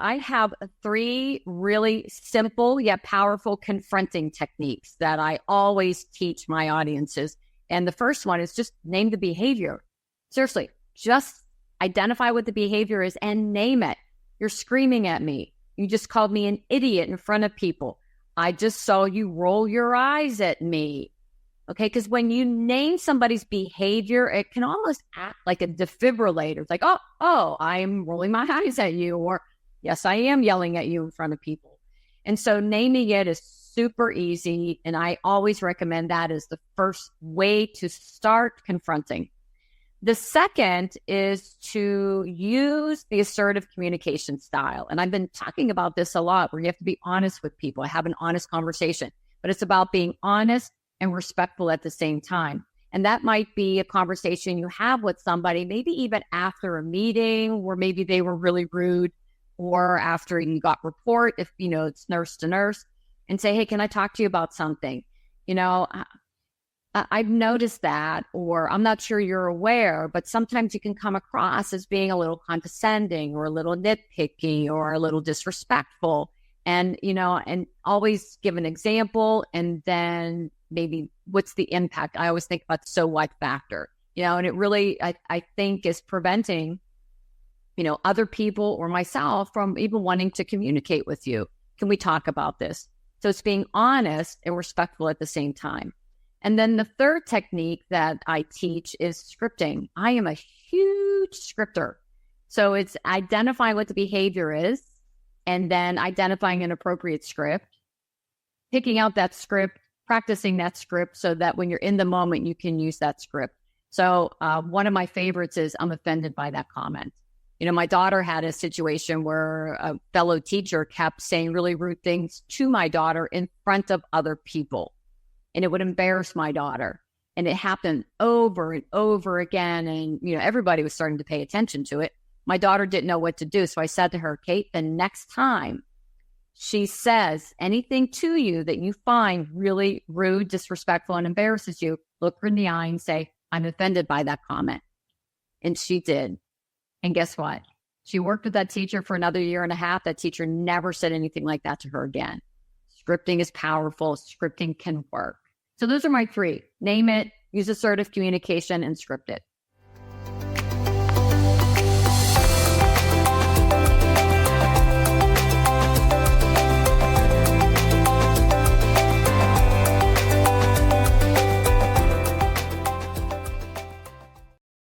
I have three really simple yet powerful confronting techniques that I always teach my audiences. And the first one is just name the behavior. Seriously, just identify what the behavior is and name it. You're screaming at me. You just called me an idiot in front of people. I just saw you roll your eyes at me. Okay, because when you name somebody's behavior, it can almost act like a defibrillator. It's like, oh, I'm rolling my eyes at you, or yes, I am yelling at you in front of people. And so naming it is super easy, and I always recommend that as the first way to start confronting. The second is to use the assertive communication style. And I've been talking about this a lot, where you have to be honest with people. I have an honest conversation, but it's about being honest and respectful at the same time. And that might be a conversation you have with somebody, maybe even after a meeting where maybe they were really rude, or after you got report, if, it's nurse to nurse, and say, hey, can I talk to you about something? I've noticed that, or I'm not sure you're aware, but sometimes you can come across as being a little condescending or a little nitpicky or a little disrespectful. And, and always give an example, and then maybe what's the impact? I always think about the so what factor, and it really, I think, is preventing, other people or myself from even wanting to communicate with you. Can we talk about this? So it's being honest and respectful at the same time. And then the third technique that I teach is scripting. I am a huge scripter. So it's identifying what the behavior is, and then identifying an appropriate script, picking out that script, practicing that script so that when you're in the moment, you can use that script. So one of my favorites is, I'm offended by that comment. My daughter had a situation where a fellow teacher kept saying really rude things to my daughter in front of other people, and it would embarrass my daughter. And it happened over and over again. And, everybody was starting to pay attention to it. My daughter didn't know what to do. So I said to her, Kate, the next time she says anything to you that you find really rude, disrespectful, and embarrasses you, look her in the eye and say, I'm offended by that comment. And she did. And guess what? She worked with that teacher for another year and a half. That teacher never said anything like that to her again. Scripting is powerful. Scripting can work. So those are my three. Name it, use assertive communication, and script it.